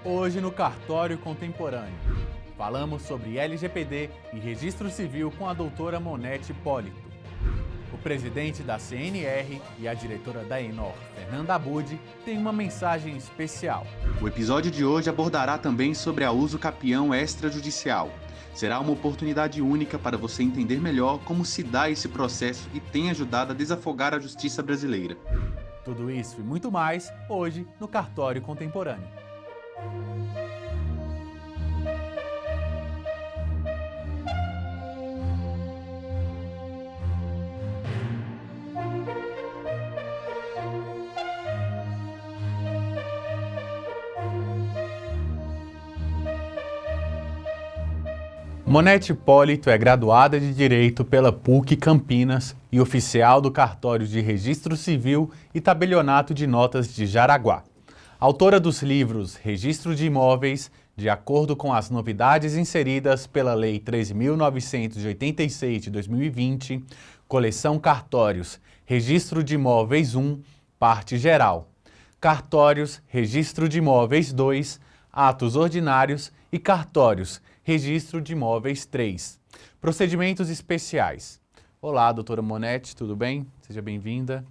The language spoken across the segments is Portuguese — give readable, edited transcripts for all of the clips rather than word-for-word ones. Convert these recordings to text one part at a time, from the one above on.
Hoje no Cartório Contemporâneo, falamos sobre LGPD e Registro Civil com a doutora Monete Hipólito. O presidente da CNR e a diretora da Enor, Fernanda Abud, têm uma mensagem especial. O episódio de hoje abordará também sobre a uso capião extrajudicial. Será uma oportunidade única para você entender melhor como se dá esse processo e tem ajudado a desafogar a justiça brasileira. Tudo isso e muito mais hoje no Cartório Contemporâneo. Monete Hipólito é graduada de Direito pela PUC Campinas e oficial do Cartório de Registro Civil e Tabelionato de Notas de Jaraguá. Autora dos livros Registro de Imóveis, de acordo com as novidades inseridas pela Lei 13.986 de 2020, Coleção Cartórios, Registro de Imóveis 1, Parte Geral, Cartórios, Registro de Imóveis 2, Atos Ordinários e Cartórios, Registro de Imóveis 3. Procedimentos especiais. Olá, doutora Monete, tudo bem? Seja bem-vinda.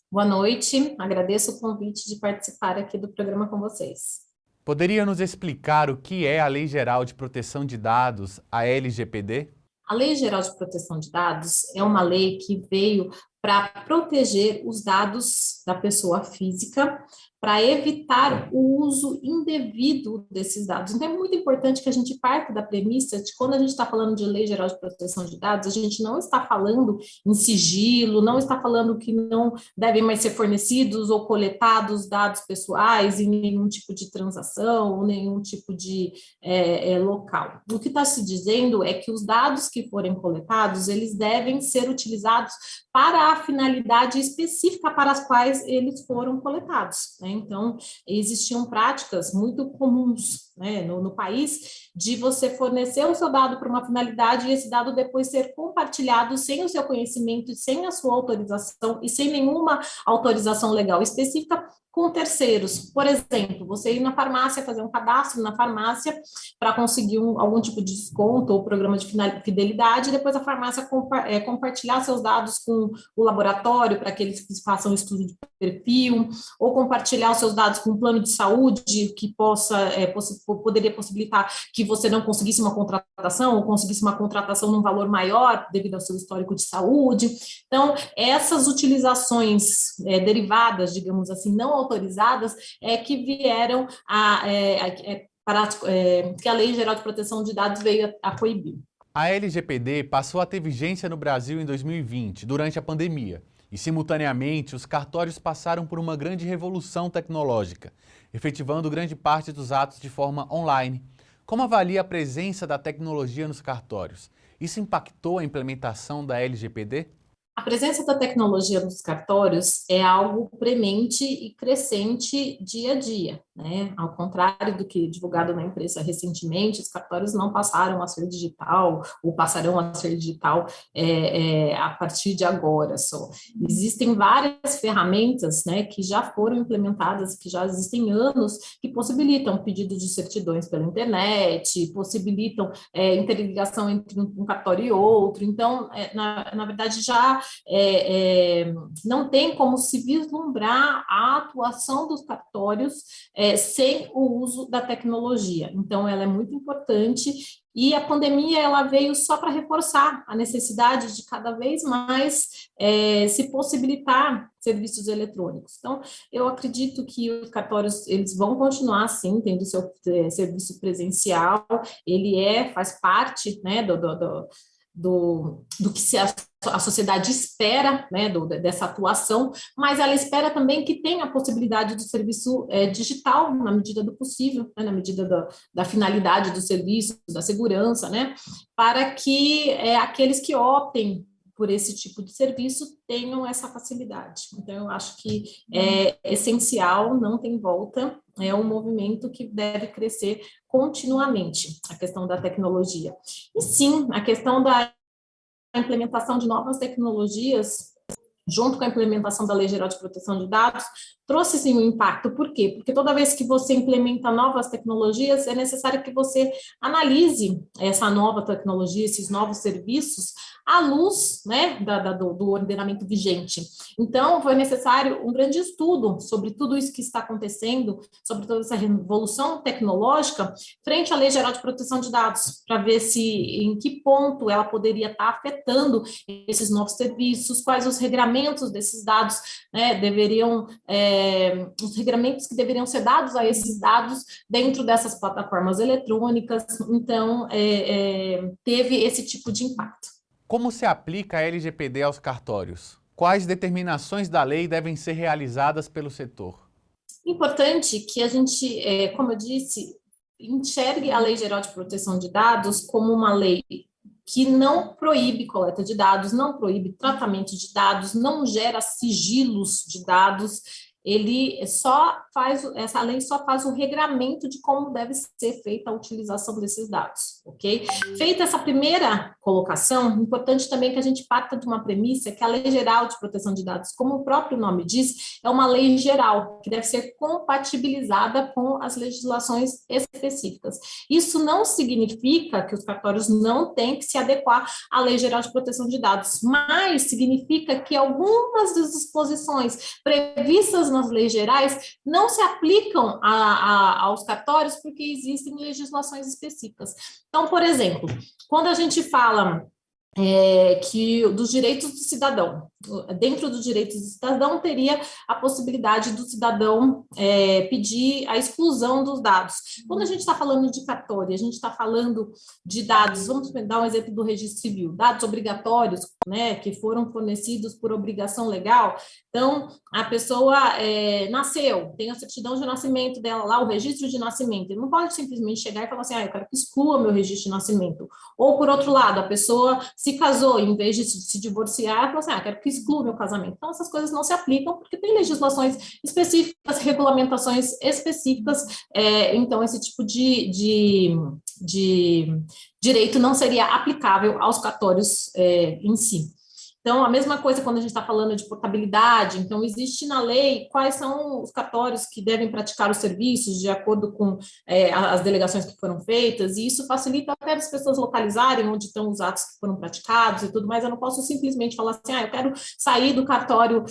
Boa noite, agradeço o convite de participar aqui do programa com vocês. Poderia nos explicar o que é a Lei Geral de Proteção de Dados, a LGPD? A Lei Geral de Proteção de Dados é uma lei que veio para proteger os dados da pessoa física, para evitar o uso indevido desses dados. Então, é muito importante que a gente parta da premissa de quando a gente está falando de Lei Geral de Proteção de Dados, a gente não está falando em sigilo, não está falando que não devem mais ser fornecidos ou coletados dados pessoais em nenhum tipo de transação ou nenhum tipo de local. O que está se dizendo é que os dados que forem coletados, eles devem ser utilizados para a finalidade específica para as quais eles foram coletados, né? Então, existiam práticas muito comuns, né, no país de você fornecer o seu dado para uma finalidade e esse dado depois ser compartilhado sem o seu conhecimento, sem a sua autorização e sem nenhuma autorização legal específica com terceiros. Por exemplo, você ir na farmácia, fazer um cadastro na farmácia para conseguir algum tipo de desconto ou programa de fidelidade, e depois a farmácia compartilhar seus dados com o laboratório para que eles façam um estudo de perfil, ou compartilhar os seus dados com um plano de saúde que poderia possibilitar que você não conseguisse uma contratação ou conseguisse uma contratação num valor maior devido ao seu histórico de saúde. Então, essas utilizações derivadas, digamos assim, não autorizadas, que vieram que a Lei Geral de Proteção de Dados veio a coibir. A LGPD passou a ter vigência no Brasil em 2020, durante a pandemia, e simultaneamente os cartórios passaram por uma grande revolução tecnológica, efetivando grande parte dos atos de forma online. Como avalia a presença da tecnologia nos cartórios? Isso impactou a implementação da LGPD? A presença da tecnologia nos cartórios é algo premente e crescente dia a dia, né? Ao contrário do que divulgado na imprensa recentemente, os cartórios não passaram a ser digital, ou passarão a ser digital a partir de agora só. Existem várias ferramentas, né, que já foram implementadas, que já existem anos, que possibilitam pedido de certidões pela internet, possibilitam interligação entre um cartório e outro. Então, na verdade, já não tem como se vislumbrar a atuação dos cartórios sem o uso da tecnologia. Então, ela é muito importante e a pandemia ela veio só para reforçar a necessidade de cada vez mais se possibilitar serviços eletrônicos. Então, eu acredito que os cartórios eles vão continuar, sim, tendo seu serviço presencial, ele faz parte, né, do que a sociedade espera, né, dessa atuação, mas ela espera também que tenha a possibilidade do serviço digital, na medida do possível, né, na medida da finalidade do serviço, da segurança, né, para que aqueles que optem por esse tipo de serviço tenham essa facilidade. Então, eu acho que é essencial, não tem volta, é um movimento que deve crescer continuamente, a questão da tecnologia. E sim, a questão da implementação de novas tecnologias junto com a implementação da Lei Geral de Proteção de Dados, trouxe sim um impacto. Por quê? Porque toda vez que você implementa novas tecnologias, é necessário que você analise essa nova tecnologia, esses novos serviços, à luz, né, do ordenamento vigente. Então, foi necessário um grande estudo sobre tudo isso que está acontecendo, sobre toda essa revolução tecnológica, frente à Lei Geral de Proteção de Dados, para ver em que ponto ela poderia estar afetando esses novos serviços, quais os regramentos desses dados, né, os regramentos que deveriam ser dados a esses dados dentro dessas plataformas eletrônicas. Então, teve esse tipo de impacto. Como se aplica a LGPD aos cartórios? Quais determinações da lei devem ser realizadas pelo setor? Importante que a gente, como eu disse, enxergue a Lei Geral de Proteção de Dados como uma lei que não proíbe coleta de dados, não proíbe tratamento de dados, não gera sigilos de dados. Essa lei só faz o regramento de como deve ser feita a utilização desses dados, ok? Feita essa primeira colocação, importante também que a gente parta de uma premissa que a Lei Geral de Proteção de Dados, como o próprio nome diz, é uma lei geral, que deve ser compatibilizada com as legislações específicas. Isso não significa que os cartórios não têm que se adequar à Lei Geral de Proteção de Dados, mas significa que algumas das disposições previstas nas leis gerais não se aplicam aos cartórios porque existem legislações específicas. Então, por exemplo, quando a gente fala que dos direitos do cidadão, dentro dos direitos do cidadão teria a possibilidade do cidadão pedir a exclusão dos dados. Quando a gente está falando de cartório, a gente está falando de dados, vamos dar um exemplo do registro civil, dados obrigatórios, né, que foram fornecidos por obrigação legal. Então, a pessoa nasceu, tem a certidão de nascimento dela lá, o registro de nascimento, ele não pode simplesmente chegar e falar assim, eu quero que exclua meu registro de nascimento. Ou, por outro lado, a pessoa se casou, em vez de se divorciar, ela falou assim, quero que exclua meu casamento. Então, essas coisas não se aplicam, porque tem legislações específicas, regulamentações específicas, então, esse tipo de direito não seria aplicável aos cartórios em si. Então, a mesma coisa quando a gente está falando de portabilidade, então, existe na lei quais são os cartórios que devem praticar os serviços de acordo com as delegações que foram feitas, e isso facilita até as pessoas localizarem onde estão os atos que foram praticados e tudo mais. Eu não posso simplesmente falar assim, eu quero sair do cartório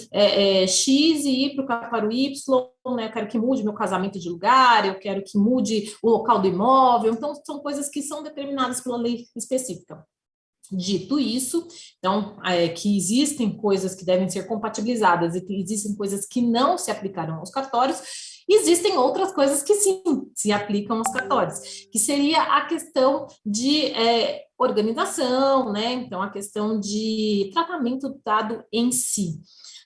X e ir para o cartório Y, né? Eu quero que mude meu casamento de lugar, eu quero que mude o local do imóvel. Então, são coisas que são determinadas pela lei específica. Dito isso, então, que existem coisas que devem ser compatibilizadas e que existem coisas que não se aplicarão aos cartórios, existem outras coisas que sim se aplicam aos cartórios, que seria a questão de organização, né? Então, a questão de tratamento do dado em si.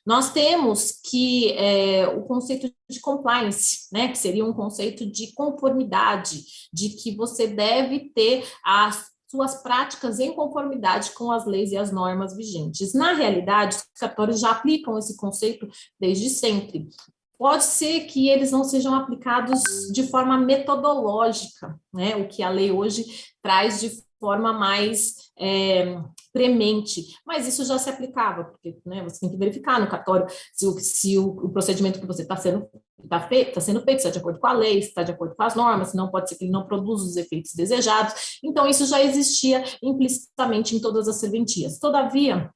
Nós temos que o conceito de compliance, né, que seria um conceito de conformidade, de que você deve ter as suas práticas em conformidade com as leis e as normas vigentes. Na realidade, os cartórios já aplicam esse conceito desde sempre. Pode ser que eles não sejam aplicados de forma metodológica, né, o que a lei hoje traz de forma mais premente, mas isso já se aplicava, porque, né, você tem que verificar no cartório se o procedimento que você está sendo feito, se está de acordo com a lei, se está de acordo com as normas, senão pode ser que ele não produza os efeitos desejados. Então, isso já existia implicitamente em todas as serventias. Todavia,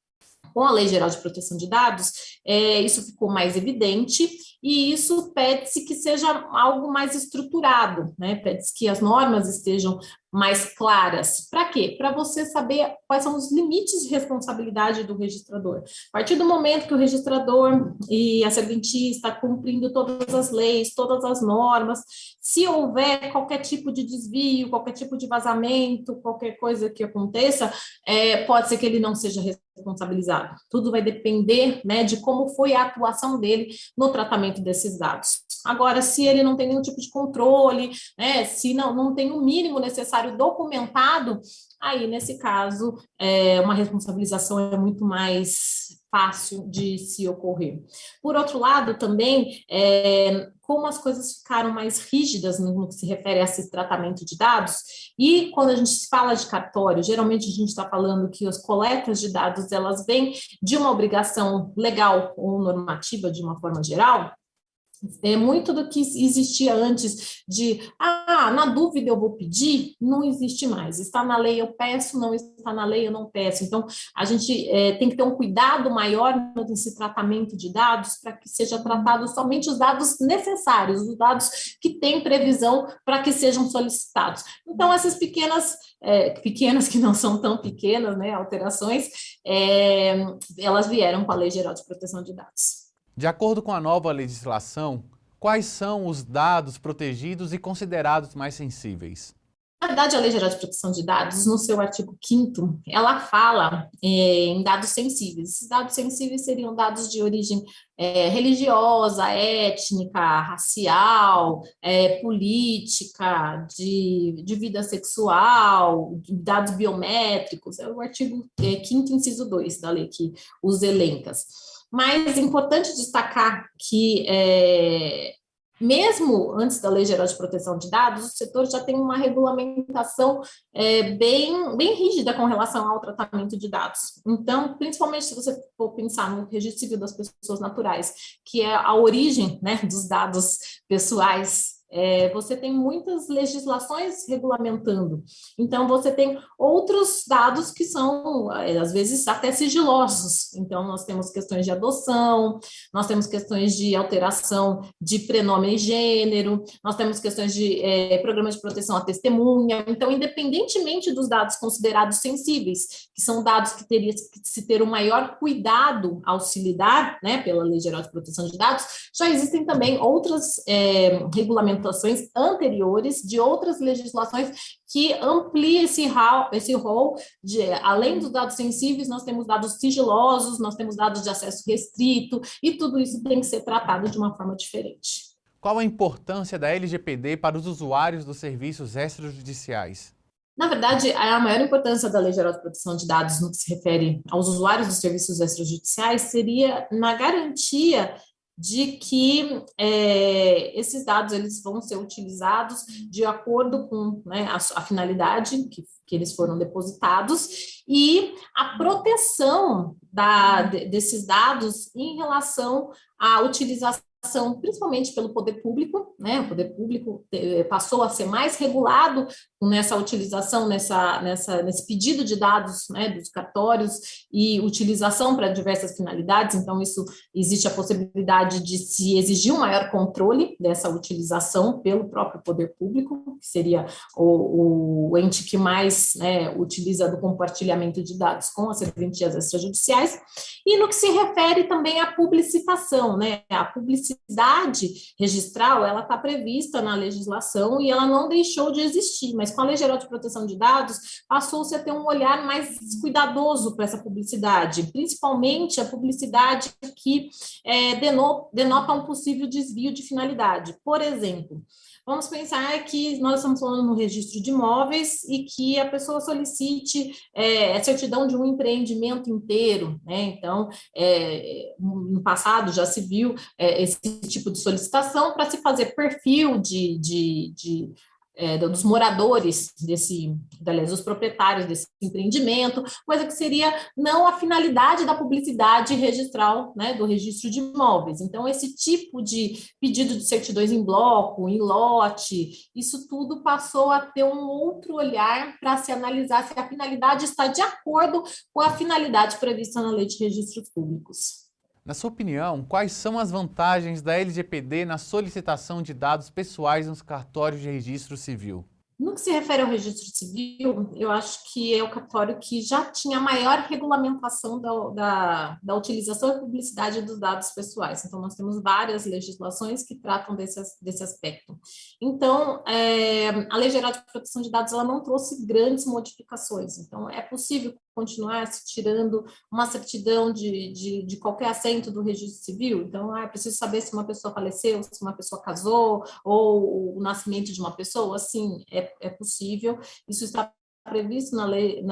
com a Lei Geral de Proteção de Dados, isso ficou mais evidente, e isso pede-se que seja algo mais estruturado, né? Pede-se que as normas estejam mais claras. Para quê? Para você saber quais são os limites de responsabilidade do registrador. A partir do momento que o registrador e a serventia está cumprindo todas as leis, todas as normas, se houver qualquer tipo de desvio, qualquer tipo de vazamento, qualquer coisa que aconteça, pode ser que ele não seja responsabilizado. Tudo vai depender, né, de como foi a atuação dele no tratamento desses dados. Agora, se ele não tem nenhum tipo de controle, né, se não tem o mínimo necessário documentado, aí, nesse caso, uma responsabilização é muito mais fácil de se ocorrer. Por outro lado, também, como as coisas ficaram mais rígidas no que se refere a esse tratamento de dados, e quando a gente fala de cartório, geralmente a gente está falando que as coletas de dados, elas vêm de uma obrigação legal ou normativa, de uma forma geral. Muito do que existia antes de, na dúvida eu vou pedir, não existe mais. Está na lei, eu peço, não está na lei, eu não peço. Então, a gente tem que ter um cuidado maior nesse tratamento de dados para que seja tratado somente os dados necessários, os dados que têm previsão para que sejam solicitados. Então, essas pequenas que não são tão pequenas, né, alterações, elas vieram com a Lei Geral de Proteção de Dados. De acordo com a nova legislação, quais são os dados protegidos e considerados mais sensíveis? Na verdade, a Lei Geral de Proteção de Dados, no seu artigo 5º, ela fala em dados sensíveis. Esses dados sensíveis seriam dados de origem religiosa, étnica, racial, política, de vida sexual, dados biométricos. É o artigo 5º, inciso 2 da lei que os elenca. Mas é importante destacar que, mesmo antes da Lei Geral de Proteção de Dados, o setor já tem uma regulamentação bem rígida com relação ao tratamento de dados. Então, principalmente se você for pensar no registro civil das pessoas naturais, que é a origem, né, dos dados pessoais, você tem muitas legislações regulamentando. Então, você tem outros dados que são, às vezes, até sigilosos. Então, nós temos questões de adoção, nós temos questões de alteração de prenome e gênero, nós temos questões de programa de proteção à testemunha. Então, independentemente dos dados considerados sensíveis, que são dados que teria que se ter o maior cuidado ao se lidar, né, pela Lei Geral de Proteção de Dados, já existem também outras regulamentações anteriores de outras legislações que ampliam esse rol de, além dos dados sensíveis, nós temos dados sigilosos, nós temos dados de acesso restrito, e tudo isso tem que ser tratado de uma forma diferente. Qual a importância da LGPD para os usuários dos serviços extrajudiciais? Na verdade, a maior importância da Lei Geral de Proteção de Dados no que se refere aos usuários dos serviços extrajudiciais seria na garantia de que esses dados eles vão ser utilizados de acordo com, né, a finalidade que eles foram depositados e a proteção desses dados em relação à utilização, principalmente pelo poder público, né? O poder público passou a ser mais regulado nessa utilização, nesse pedido de dados, né, dos cartórios e utilização para diversas finalidades. Então, isso existe a possibilidade de se exigir um maior controle dessa utilização pelo próprio poder público, que seria o ente que mais, né, utiliza do compartilhamento de dados com as serventias extrajudiciais. E no que se refere também à publicitação, né? A publicidade registral, ela está prevista na legislação e ela não deixou de existir, mas com a Lei Geral de Proteção de Dados, passou-se a ter um olhar mais cuidadoso para essa publicidade, principalmente a publicidade que denota um possível desvio de finalidade. Por exemplo, vamos pensar que nós estamos falando no registro de imóveis e que a pessoa solicite a certidão de um empreendimento inteiro, né? Então, no passado já se viu esse tipo de solicitação para se fazer perfil dos moradores dos proprietários desse empreendimento, coisa que seria não a finalidade da publicidade registral, né, do registro de imóveis. Então, esse tipo de pedido de certidões em bloco, em lote, isso tudo passou a ter um outro olhar para se analisar se a finalidade está de acordo com a finalidade prevista na Lei de Registros Públicos. Na sua opinião, quais são as vantagens da LGPD na solicitação de dados pessoais nos cartórios de registro civil? No que se refere ao registro civil, eu acho que é o cartório que já tinha maior regulamentação da utilização e publicidade dos dados pessoais. Então, nós temos várias legislações que tratam desse aspecto. Então, a Lei Geral de Proteção de Dados ela não trouxe grandes modificações. Então, é possível continuar se tirando uma certidão de qualquer assento do registro civil. Então, é preciso saber se uma pessoa faleceu, se uma pessoa casou, ou o nascimento de uma pessoa. Sim, é possível. Isso está previsto na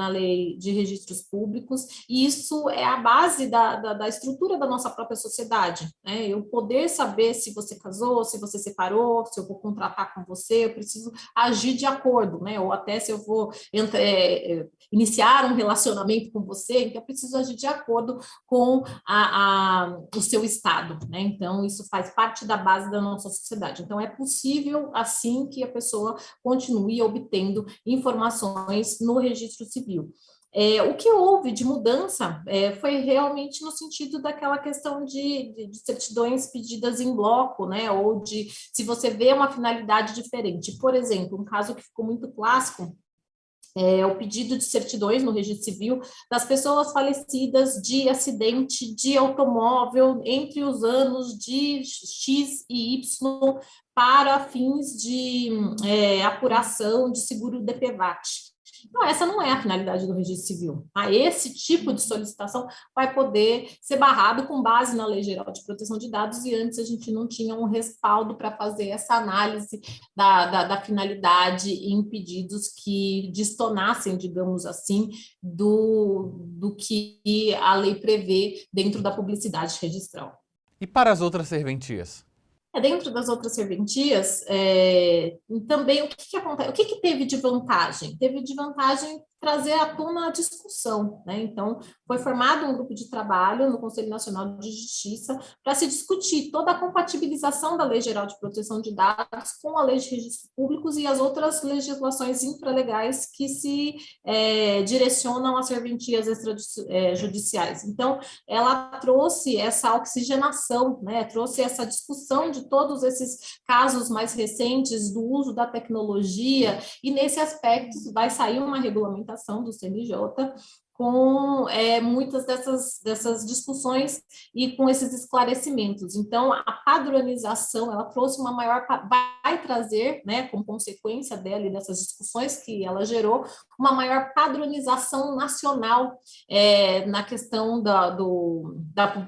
lei de registros públicos, e isso é a base da estrutura da nossa própria sociedade, né? Eu poder saber se você casou, se você separou, se eu vou contratar com você, eu preciso agir de acordo, né? Ou até se eu vou iniciar um relacionamento com você, então eu preciso agir de acordo com o seu estado, né? Então, isso faz parte da base da nossa sociedade. Então, é possível, assim, que a pessoa continue obtendo informações no registro civil. O que houve de mudança foi realmente no sentido daquela questão de certidões pedidas em bloco, né? Ou de se você vê uma finalidade diferente. Por exemplo, um caso que ficou muito clássico é o pedido de certidões no registro civil das pessoas falecidas de acidente de automóvel entre os anos de X e Y para fins de apuração de seguro DPVAT. Então, essa não é a finalidade do registro civil. Esse tipo de solicitação vai poder ser barrado com base na Lei Geral de Proteção de Dados, e antes a gente não tinha um respaldo para fazer essa análise da finalidade em pedidos que destonassem, digamos assim, do que a lei prevê dentro da publicidade registral. E para as outras serventias? Dentro das outras serventias, também o que acontece? O que teve de vantagem? Teve de vantagem trazer à tona a discussão, né? Então, foi formado um grupo de trabalho no Conselho Nacional de Justiça para se discutir toda a compatibilização da Lei Geral de Proteção de Dados com a Lei de Registros Públicos e as outras legislações infralegais que se direcionam às serventias extrajudiciais. Então, ela trouxe essa oxigenação, né? Trouxe essa discussão de todos esses casos mais recentes do uso da tecnologia, e nesse aspecto vai sair uma regulamentação do CNJ com muitas dessas discussões e com esses esclarecimentos. Então, a padronização, ela trouxe uma maior, vai trazer, né, como consequência dela e dessas discussões que ela gerou, uma maior padronização nacional na questão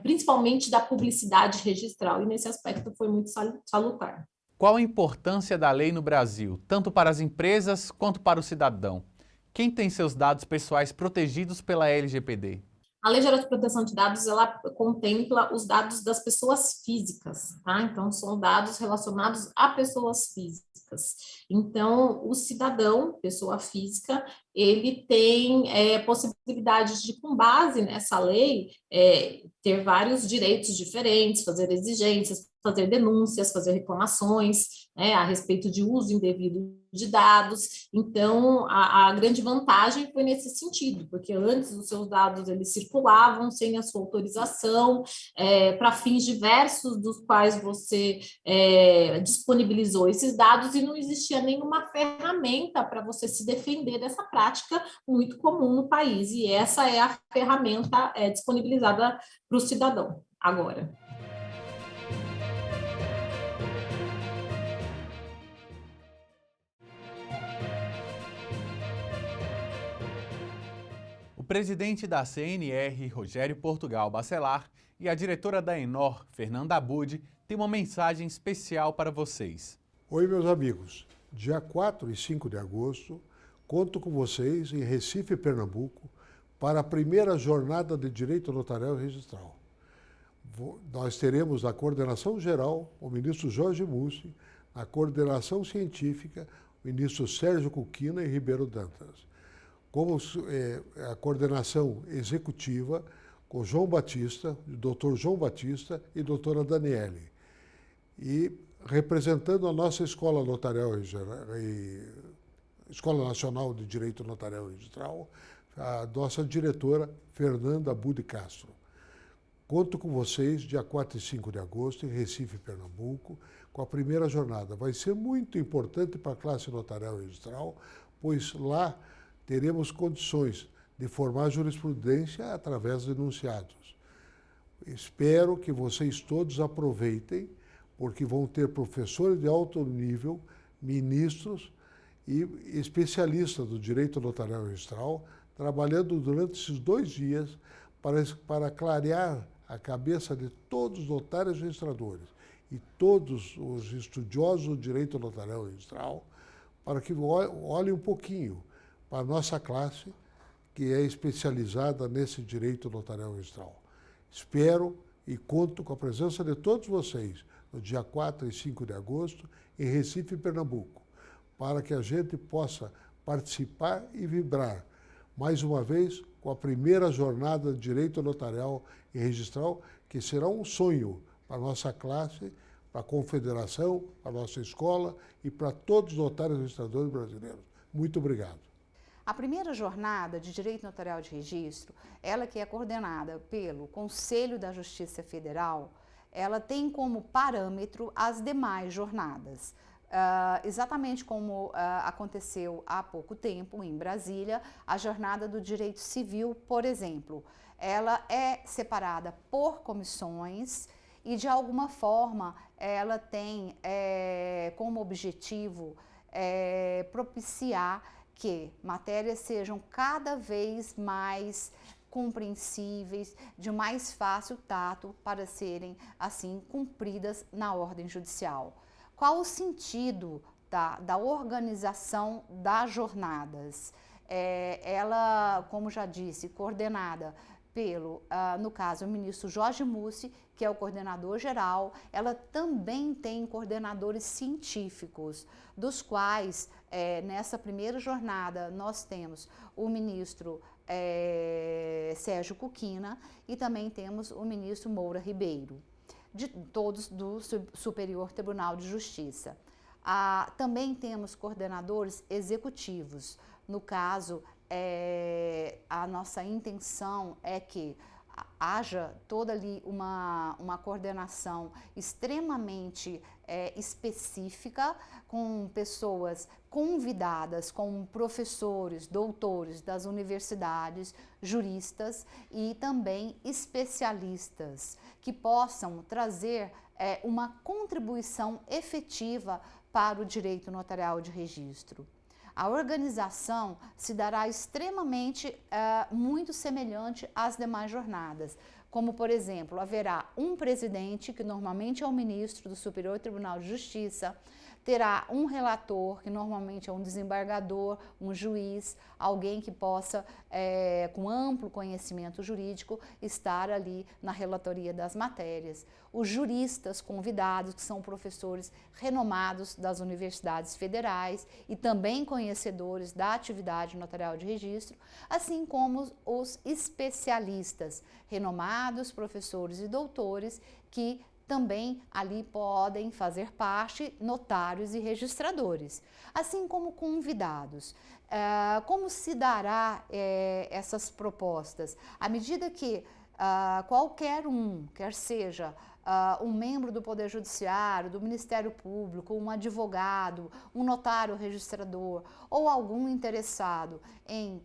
principalmente da publicidade registral, e nesse aspecto foi muito salutar. Qual a importância da lei no Brasil, tanto para as empresas quanto para o cidadão? Quem tem seus dados pessoais protegidos pela LGPD? A Lei Geral de Proteção de Dados, ela contempla os dados das pessoas físicas, tá? Então, são dados relacionados a pessoas físicas. Então, o cidadão, pessoa física, ele tem possibilidades de, com base nessa lei, ter vários direitos diferentes, fazer exigências, fazer denúncias, fazer reclamações, né, a respeito de uso indevido de dados. Então, a grande vantagem foi nesse sentido, porque antes os seus dados eles circulavam sem a sua autorização, para fins diversos dos quais você disponibilizou esses dados, e não existia nenhuma ferramenta para você se defender dessa prática muito comum no país, e essa é a ferramenta disponibilizada para o cidadão agora. O presidente da CNR, Rogério Portugal Bacelar, e a diretora da Enor, Fernanda Abud, têm uma mensagem especial para vocês. Oi, meus amigos. Dia 4 e 5 de agosto, conto com vocês em Recife, Pernambuco, para a primeira jornada de Direito Notarial e Registral. Nós teremos na coordenação geral o ministro Jorge Mussi, na coordenação científica, o ministro Sérgio Cuquina e Ribeiro Dantas. Como a coordenação executiva, com João Batista, Dr. João Batista e doutora Daniele. E representando a nossa Escola Notarial e Escola Nacional de Direito Notarial e Registral, a nossa diretora Fernanda Abud Castro. Conto com vocês dia 4 e 5 de agosto em Recife, Pernambuco, com a primeira jornada. Vai ser muito importante para a classe notarial e registral, pois lá teremos condições de formar jurisprudência através de enunciados. Espero que vocês todos aproveitem, porque vão ter professores de alto nível, ministros e especialistas do direito notarial e registral, trabalhando durante esses 2 dias para clarear a cabeça de todos os notários e registradores e todos os estudiosos do direito notarial e registral, para que olhem um pouquinho para a nossa classe, que é especializada nesse direito notarial registral. Espero e conto com a presença de todos vocês no dia 4 e 5 de agosto em Recife, Pernambuco, para que a gente possa participar e vibrar, mais uma vez, com a primeira jornada de direito notarial e registral, que será um sonho para a nossa classe, para a confederação, para a nossa escola e para todos os notários e registradores brasileiros. Muito obrigado. A primeira jornada de Direito Notarial de Registro, ela que é coordenada pelo Conselho da Justiça Federal, ela tem como parâmetro as demais jornadas. Exatamente como aconteceu há pouco tempo em Brasília, a jornada do direito civil, por exemplo, ela é separada por comissões e, de alguma forma, ela tem como objetivo propiciar que matérias sejam cada vez mais compreensíveis, de mais fácil tato para serem, assim, cumpridas na ordem judicial. Qual o sentido da organização das jornadas? Ela, como já disse, coordenada pelo, no caso, o ministro Jorge Mussi, que é o coordenador geral. Ela também tem coordenadores científicos, dos quais, nessa primeira jornada, nós temos o ministro Sérgio Cuquina e também temos o ministro Moura Ribeiro, de todos do Superior Tribunal de Justiça. Também temos coordenadores executivos. No caso, a nossa intenção é que haja toda ali uma coordenação extremamente específica, com pessoas convidadas, com professores, doutores das universidades, juristas e também especialistas, que possam trazer uma contribuição efetiva para o direito notarial de registro. A organização se dará extremamente muito semelhante às demais jornadas, como, por exemplo, haverá um presidente, que normalmente é o ministro do Superior Tribunal de Justiça, terá um relator, que normalmente é um desembargador, um juiz, alguém que possa, com amplo conhecimento jurídico, estar ali na relatoria das matérias. Os juristas convidados, que são professores renomados das universidades federais e também conhecedores da atividade notarial de registro, assim como os especialistas, renomados professores e doutores, que também ali podem fazer parte notários e registradores, assim como convidados. Como se dará essas propostas? À medida que qualquer um, quer seja um membro do Poder Judiciário, do Ministério Público, um advogado, um notário registrador ou algum interessado em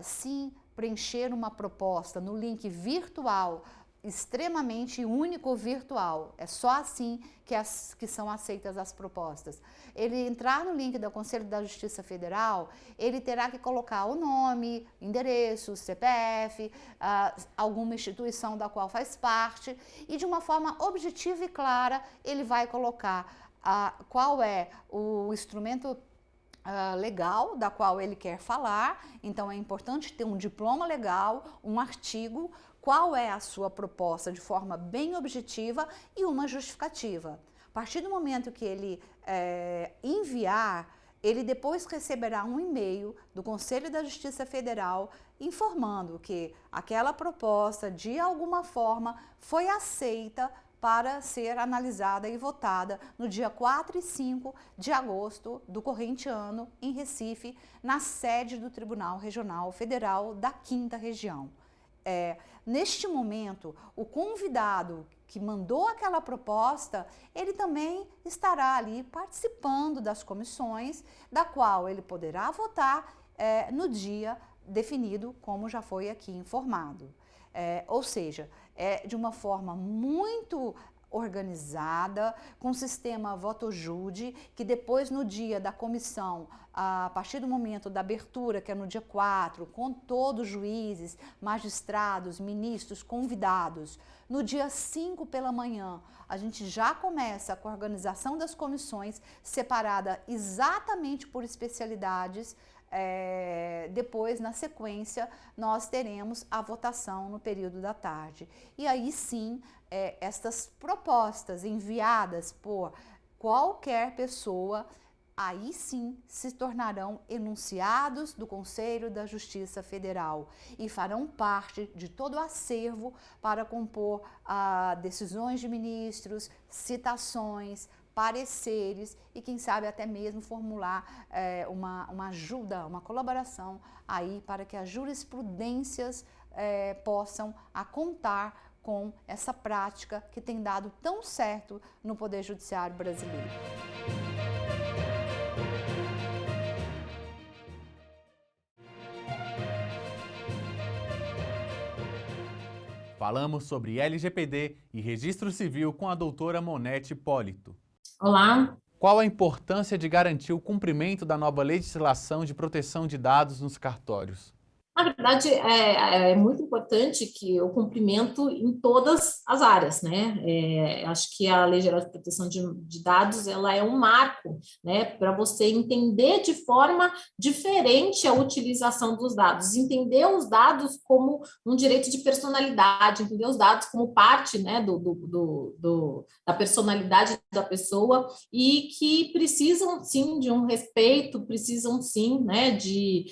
sim preencher uma proposta no link virtual extremamente único virtual, é só assim que são aceitas as propostas. Ele entrar no link do Conselho da Justiça Federal, ele terá que colocar o nome, endereço, CPF, alguma instituição da qual faz parte, e de uma forma objetiva e clara ele vai colocar qual é o instrumento legal da qual ele quer falar. Então é importante ter um diploma legal, um artigo, qual é a sua proposta de forma bem objetiva e uma justificativa. A partir do momento que ele enviar, ele depois receberá um e-mail do Conselho da Justiça Federal informando que aquela proposta, de alguma forma, foi aceita para ser analisada e votada no dia 4 e 5 de agosto do corrente ano, em Recife, na sede do Tribunal Regional Federal da 5ª Região. Neste momento, o convidado que mandou aquela proposta, ele também estará ali participando das comissões, da qual ele poderá votar no dia definido, como já foi aqui informado. Ou seja, de uma forma muito organizada, com o sistema voto-júri, que depois, no dia da comissão, a partir do momento da abertura, que é no dia 4, com todos os juízes, magistrados, ministros, convidados, no dia 5 pela manhã, a gente já começa com a organização das comissões, separada exatamente por especialidades, depois, na sequência, nós teremos a votação no período da tarde. E aí sim, estas propostas enviadas por qualquer pessoa, aí sim se tornarão enunciados do Conselho da Justiça Federal e farão parte de todo o acervo para compor decisões de ministros, citações, pareceres e, quem sabe, até mesmo formular uma ajuda, uma colaboração aí para que as jurisprudências possam contar com essa prática que tem dado tão certo no Poder Judiciário brasileiro. Falamos sobre LGPD e Registro Civil com a doutora Monete Hipólito. Olá. Qual a importância de garantir o cumprimento da nova legislação de proteção de dados nos cartórios? Na verdade, é muito importante que o cumprimento em todas as áreas, né? Acho que a Lei Geral de Proteção de Dados, ela é um marco, né, para você entender de forma diferente a utilização dos dados, entender os dados como um direito de personalidade, entender os dados como parte, né, da personalidade da pessoa e que precisam, sim, de um respeito, precisam, sim, né, de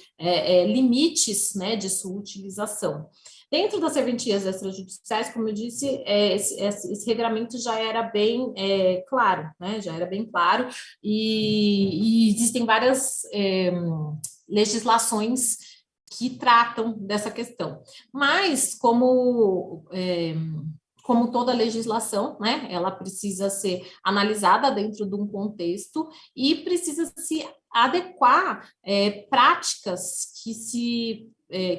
limites, né, de sua utilização. Dentro das serventias extrajudiciais, como eu disse, esse regramento já era bem claro, né, já era bem claro, e existem várias legislações que tratam dessa questão. Mas, como toda legislação, né, ela precisa ser analisada dentro de um contexto e precisa se adequar práticas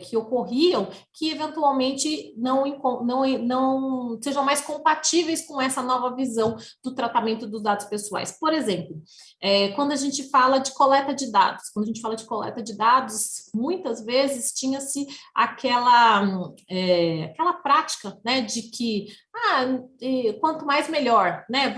que ocorriam, que eventualmente não sejam mais compatíveis com essa nova visão do tratamento dos dados pessoais. Por exemplo, quando a gente fala de coleta de dados, muitas vezes tinha-se aquela prática, né, de que quanto mais melhor, né?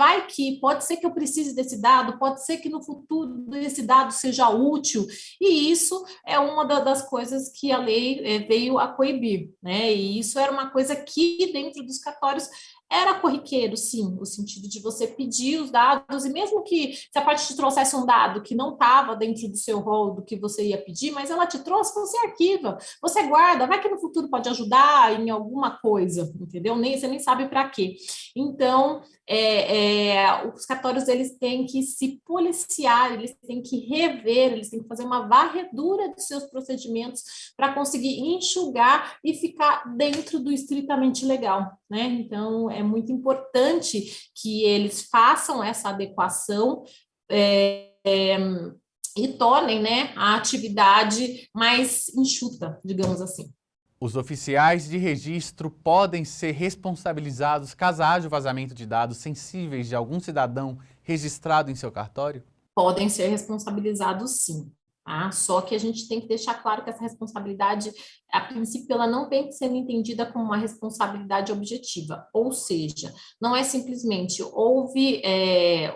Pode ser que eu precise desse dado, pode ser que no futuro esse dado seja útil, e isso é uma das coisas que a lei veio a coibir, né? E isso era uma coisa que dentro dos cartórios era corriqueiro, sim, no sentido de você pedir os dados, e mesmo que se a parte te trouxesse um dado que não estava dentro do seu rol do que você ia pedir, mas ela te trouxe, você arquiva, você guarda, vai que no futuro pode ajudar em alguma coisa, entendeu? Você nem sabe para quê. Então, os cartórios, eles têm que se policiar, eles têm que rever, eles têm que fazer uma varredura de seus procedimentos para conseguir enxugar e ficar dentro do estritamente legal, né? Então, é muito importante que eles façam essa adequação e tornem, né, a atividade mais enxuta, digamos assim. Os oficiais de registro podem ser responsabilizados caso haja o vazamento de dados sensíveis de algum cidadão registrado em seu cartório? Podem ser responsabilizados, sim. Tá? Só que a gente tem que deixar claro que essa responsabilidade, a princípio, ela não vem sendo entendida como uma responsabilidade objetiva, ou seja, não é simplesmente houve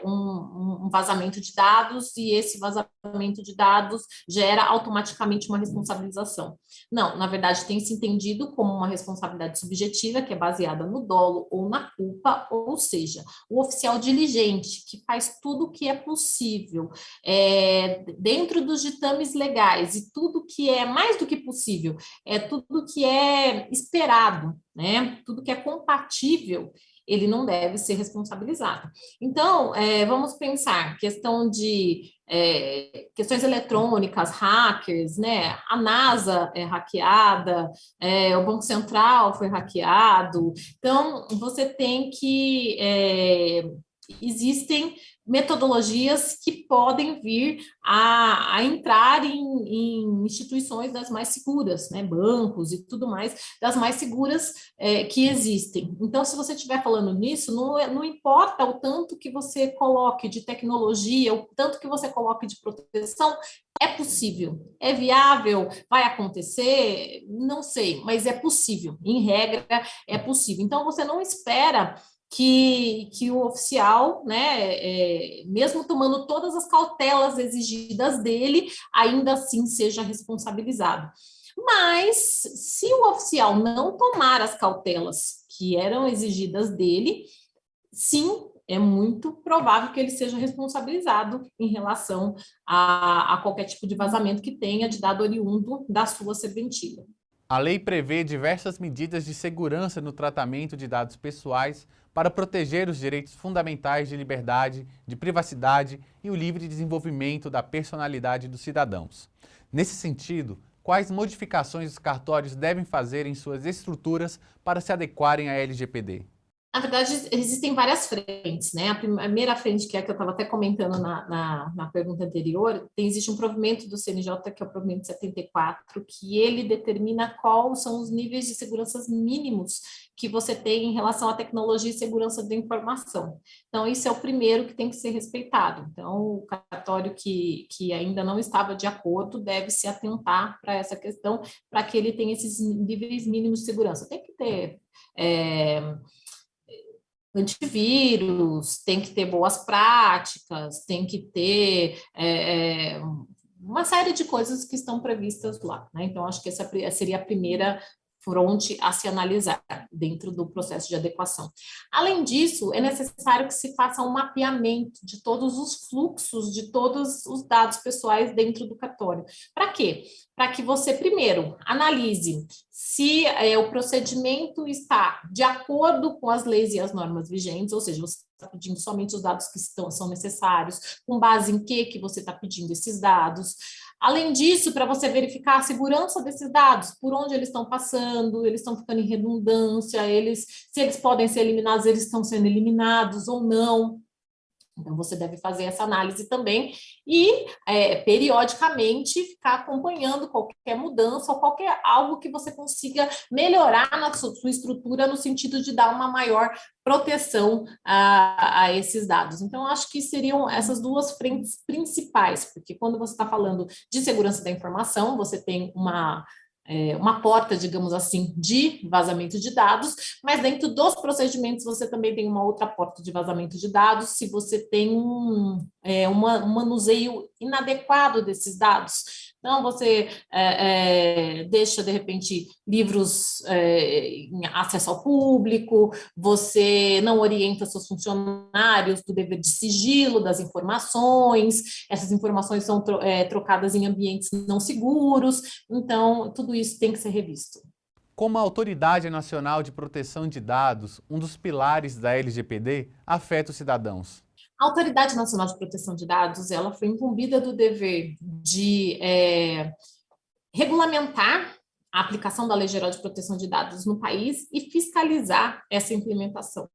um vazamento de dados e esse vazamento de dados gera automaticamente uma responsabilização. Não, na verdade, tem se entendido como uma responsabilidade subjetiva, que é baseada no dolo ou na culpa, ou seja, o oficial diligente, que faz tudo o que é possível, dentro dos ditames legais, e tudo que é mais do que possível, tudo que é esperado, né? Tudo que é compatível, ele não deve ser responsabilizado. Então, vamos pensar, questão de questões eletrônicas, hackers, né? A NASA é hackeada, o Banco Central foi hackeado. Então, você tem que... existem metodologias que podem vir a entrar em instituições das mais seguras, né, bancos e tudo mais, das mais seguras que existem. Então, se você estiver falando nisso, não importa o tanto que você coloque de tecnologia, o tanto que você coloque de proteção, é possível, é viável, vai acontecer, não sei, mas é possível, em regra, é possível. Então, você não espera que o oficial, né, mesmo tomando todas as cautelas exigidas dele, ainda assim seja responsabilizado. Mas, se o oficial não tomar as cautelas que eram exigidas dele, sim, é muito provável que ele seja responsabilizado em relação a qualquer tipo de vazamento que tenha de dado oriundo da sua serventia. A lei prevê diversas medidas de segurança no tratamento de dados pessoais para proteger os direitos fundamentais de liberdade, de privacidade e o livre desenvolvimento da personalidade dos cidadãos. Nesse sentido, quais modificações os cartórios devem fazer em suas estruturas para se adequarem à LGPD? Na verdade, existem várias frentes, né? A primeira frente, que é a que eu estava até comentando na pergunta anterior, existe um provimento do CNJ, que é o provimento 74, que ele determina quais são os níveis de segurança mínimos que você tem em relação à tecnologia e segurança da informação. Então, isso é o primeiro que tem que ser respeitado. Então, o cartório que ainda não estava de acordo deve se atentar para essa questão, para que ele tenha esses níveis mínimos de segurança. Tem que ter antivírus, tem que ter boas práticas, tem que ter uma série de coisas que estão previstas lá, né? Então, acho que essa seria a primeira fronte a se analisar dentro do processo de adequação. Além disso, é necessário que se faça um mapeamento de todos os fluxos, de todos os dados pessoais dentro do cartório. Para quê? Para que você, primeiro, analise se o procedimento está de acordo com as leis e as normas vigentes, ou seja, você está pedindo somente os dados que são necessários, com base em que você está pedindo esses dados. Além disso, para você verificar a segurança desses dados, por onde eles estão passando, eles estão ficando em redundância, se eles podem ser eliminados, eles estão sendo eliminados ou não. Então, você deve fazer essa análise também e, periodicamente, ficar acompanhando qualquer mudança ou qualquer algo que você consiga melhorar na sua estrutura no sentido de dar uma maior proteção a esses dados. Então, acho que seriam essas duas frentes principais, porque quando você está falando de segurança da informação, você tem uma porta, digamos assim, de vazamento de dados, mas dentro dos procedimentos você também tem uma outra porta de vazamento de dados se você tem um manuseio inadequado desses dados. Então, você deixa, de repente, livros em acesso ao público, você não orienta seus funcionários do dever de sigilo das informações, essas informações são trocadas em ambientes não seguros, então, tudo isso tem que ser revisto. Como a Autoridade Nacional de Proteção de Dados, um dos pilares da LGPD, afeta os cidadãos? A Autoridade Nacional de Proteção de Dados, ela foi incumbida do dever de regulamentar a aplicação da Lei Geral de Proteção de Dados no país e fiscalizar essa implementação.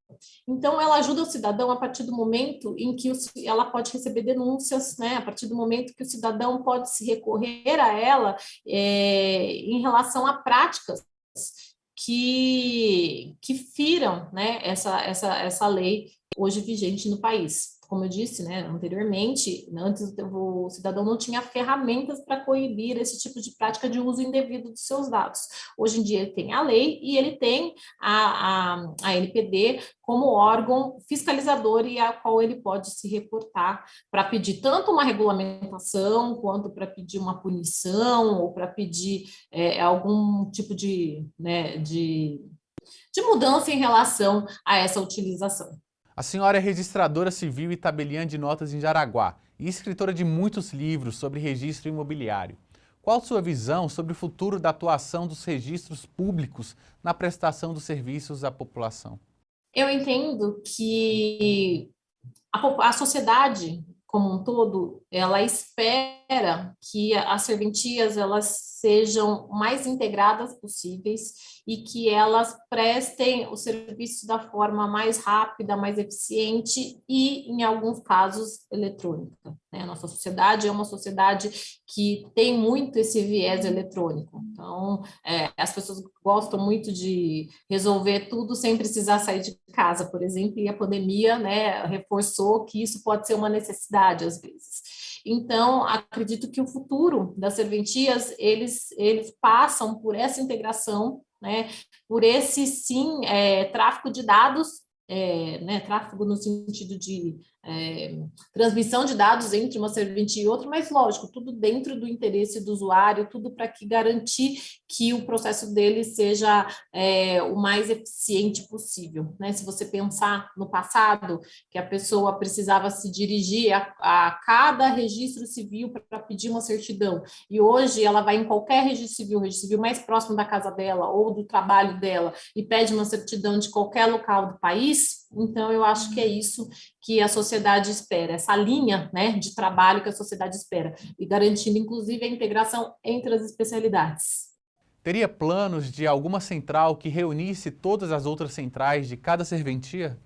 Então, ela ajuda o cidadão a partir do momento em que ela pode receber denúncias, né, a partir do momento que o cidadão pode se recorrer a ela em relação a práticas que firam, né, essa lei hoje vigente no país. Como eu disse, né, anteriormente, antes o cidadão não tinha ferramentas para coibir esse tipo de prática de uso indevido dos seus dados. Hoje em dia ele tem a lei e ele tem a NPD como órgão fiscalizador e a qual ele pode se reportar para pedir tanto uma regulamentação quanto para pedir uma punição ou para pedir algum tipo de mudança em relação a essa utilização. A senhora é registradora civil e tabeliã de notas em Jaraguá e escritora de muitos livros sobre registro imobiliário. Qual sua visão sobre o futuro da atuação dos registros públicos na prestação dos serviços à população? Eu entendo que a sociedade como um todo, ela espera que as serventias elas sejam mais integradas possíveis e que elas prestem o serviço da forma mais rápida, mais eficiente e, em alguns casos, eletrônica. A nossa sociedade é uma sociedade que tem muito esse viés eletrônico. Então, as pessoas gostam muito de resolver tudo sem precisar sair de casa, por exemplo, e a pandemia, né, reforçou que isso pode ser uma necessidade, às vezes. Então, acredito que o futuro das serventias, eles passam por essa integração, né, por esse, sim, tráfico de dados né, tráfego no sentido de transmissão de dados entre uma serventia e outra, mas lógico, tudo dentro do interesse do usuário, tudo para que garantir que o processo dele seja o mais eficiente possível, né? Se você pensar no passado, que a pessoa precisava se dirigir a cada registro civil para pedir uma certidão, e hoje ela vai em qualquer registro civil mais próximo da casa dela ou do trabalho dela, e pede uma certidão de qualquer local do país, então eu acho que é isso que a sociedade espera, essa linha, né, de trabalho que a sociedade espera, e garantindo, inclusive, a integração entre as especialidades. Teria planos de alguma central que reunisse todas as outras centrais de cada serventia?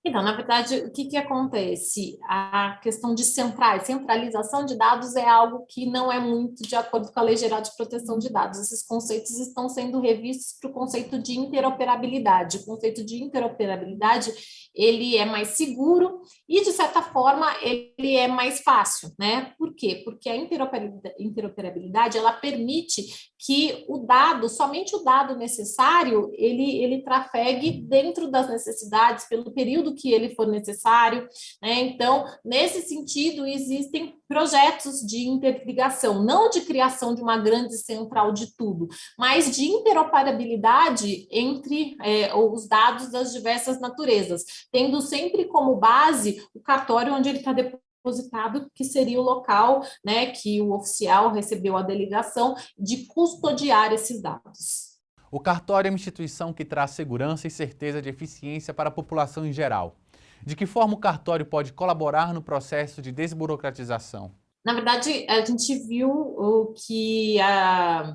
Então, na verdade, o que acontece? A questão de centralização de dados é algo que não é muito de acordo com a Lei Geral de Proteção de Dados. Esses conceitos estão sendo revistos para o conceito de interoperabilidade. O conceito de interoperabilidade, ele é mais seguro e, de certa forma, ele é mais fácil, né? Por quê? Porque a interoperabilidade, ela permite que o dado, somente o dado necessário, ele trafegue dentro das necessidades, pelo período que ele for necessário, né? Então, nesse sentido, existem projetos de interligação, não de criação de uma grande central de tudo, mas de interoperabilidade entre os dados das diversas naturezas, tendo sempre como base o cartório onde ele está depositado, que seria o local, né, que o oficial recebeu a delegação de custodiar esses dados. O cartório é uma instituição que traz segurança e certeza de eficiência para a população em geral. De que forma o cartório pode colaborar no processo de desburocratização? Na verdade, a gente viu que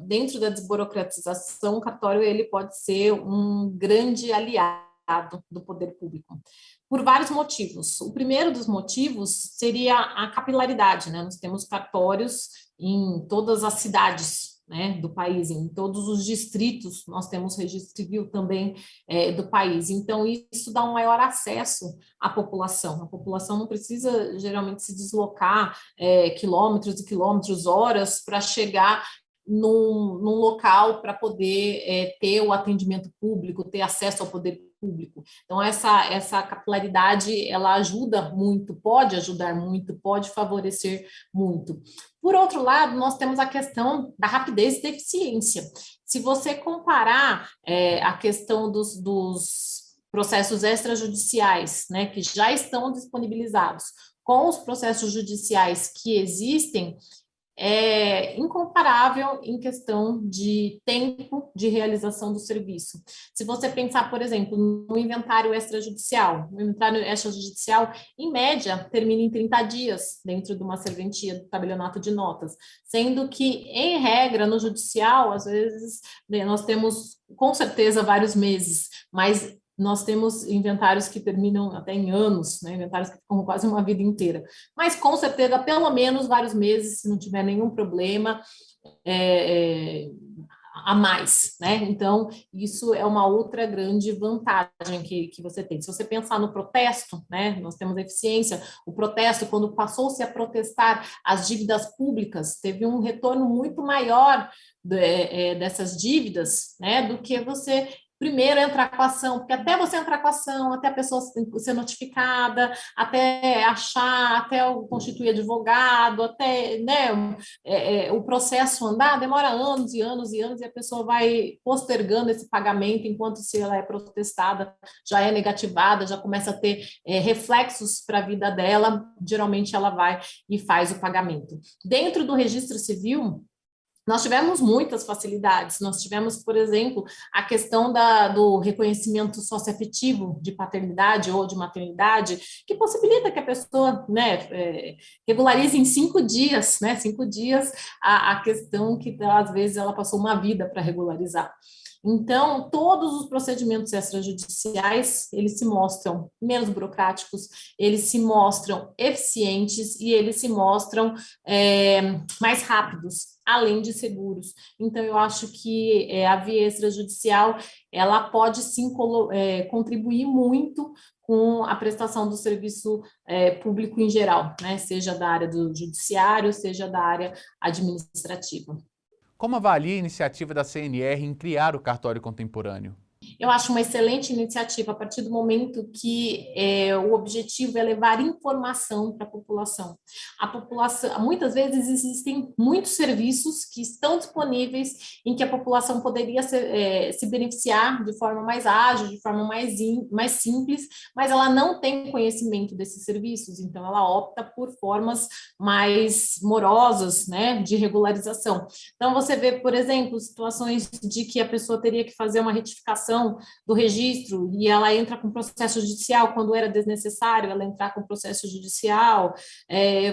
dentro da desburocratização, o cartório ele pode ser um grande aliado do poder público, por vários motivos. O primeiro dos motivos seria a capilaridade, né? Nós temos cartórios em todas as cidades, né, do país, em todos os distritos, nós temos registro civil também do país. Então, isso dá um maior acesso à população. A população não precisa, geralmente, se deslocar quilômetros e quilômetros, horas, para chegar num local para poder ter o atendimento público, ter acesso ao poder público. Então, essa capilaridade, ela ajuda muito, pode ajudar muito, pode favorecer muito. Por outro lado, nós temos a questão da rapidez e da eficiência. Se você comparar a questão dos processos extrajudiciais, né, que já estão disponibilizados, com os processos judiciais que existem, é incomparável em questão de tempo de realização do serviço. Se você pensar, por exemplo, no inventário extrajudicial, o inventário extrajudicial, em média, termina em 30 dias dentro de uma serventia do tabelionato de notas, sendo que, em regra, no judicial, às vezes, nós temos, com certeza, vários meses, mas nós temos inventários que terminam até em anos, né? Inventários que ficam quase uma vida inteira. Mas, com certeza, pelo menos vários meses, se não tiver nenhum problema a mais, né? Então, isso é uma outra grande vantagem que você tem. Se você pensar no protesto, né? Nós temos eficiência. O protesto, quando passou-se a protestar as dívidas públicas, teve um retorno muito maior dessas dívidas, né? Do que você primeiro entrar com a ação, porque até você entrar com a ação, até a pessoa ser notificada, até achar, até constituir advogado, até, né, o processo andar, demora anos e anos e anos, e a pessoa vai postergando esse pagamento, enquanto se ela é protestada, já é negativada, já começa a ter reflexos para a vida dela, geralmente ela vai e faz o pagamento. Dentro do registro civil, nós tivemos muitas facilidades, nós tivemos, por exemplo, a questão do reconhecimento socioafetivo de paternidade ou de maternidade, que possibilita que a pessoa, né, regularize em 5 dias, né, 5 dias a questão que, às vezes, ela passou uma vida para regularizar. Então, todos os procedimentos extrajudiciais, eles se mostram menos burocráticos, eles se mostram eficientes e eles se mostram mais rápidos, além de seguros. Então, eu acho que a via extrajudicial, ela pode sim contribuir muito com a prestação do serviço público em geral, né? Seja da área do judiciário, seja da área administrativa. Como avalia a iniciativa da CNR em criar o cartório contemporâneo? Eu acho uma excelente iniciativa a partir do momento que o objetivo é levar informação para a população. A população, muitas vezes existem muitos serviços que estão disponíveis em que a população poderia se beneficiar de forma mais ágil, de forma mais simples, mas ela não tem conhecimento desses serviços, então ela opta por formas mais morosas, né, de regularização. Então você vê, por exemplo, situações de que a pessoa teria que fazer uma retificação do registro e ela entra com processo judicial quando era desnecessário ela entrar com processo judicial.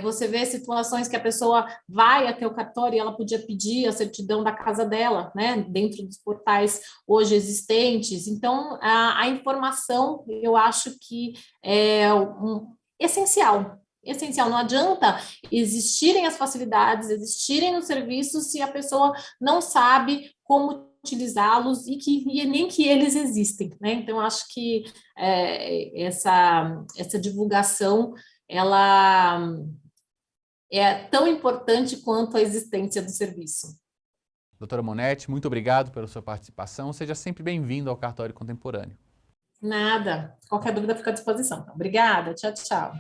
Você vê situações que a pessoa vai até o cartório e ela podia pedir a certidão da casa dela, né, dentro dos portais hoje existentes. Então, a informação, eu acho que é essencial. Não adianta existirem as facilidades, existirem os serviços se a pessoa não sabe como utilizá-los e nem que eles existem, né? Então, acho que essa divulgação, ela é tão importante quanto a existência do serviço. Doutora Monetti, muito obrigado pela sua participação. Seja sempre bem-vindo ao Cartório Contemporâneo. Nada. Qualquer dúvida fica à disposição. Então, obrigada. Tchau, tchau.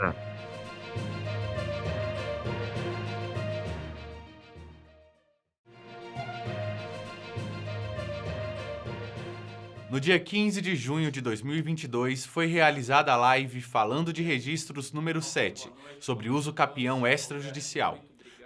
No dia 15 de junho de 2022, foi realizada a live Falando de Registros número 7, sobre uso capião extrajudicial.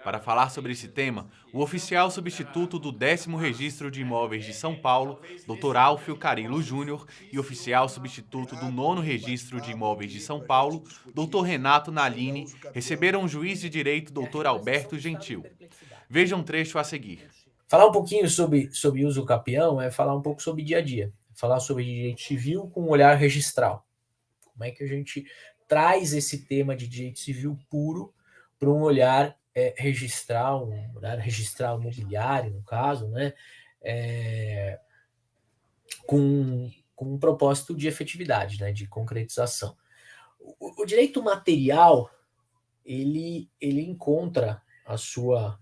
Para falar sobre esse tema, o oficial substituto do 10º Registro de Imóveis de São Paulo, Dr. Alfio Carilo Júnior, e oficial substituto do 9º Registro de Imóveis de São Paulo, Dr. Renato Nalini, receberam o juiz de direito Dr. Alberto Gentil. Veja um trecho a seguir. Falar um pouquinho sobre uso capião é falar um pouco sobre dia a dia. Falar sobre direito civil com um olhar registral. Como é que a gente traz esse tema de direito civil puro para um olhar registral, um olhar registral imobiliário, no caso, né? Com um propósito de efetividade, né? De concretização. O direito material, ele encontra a sua,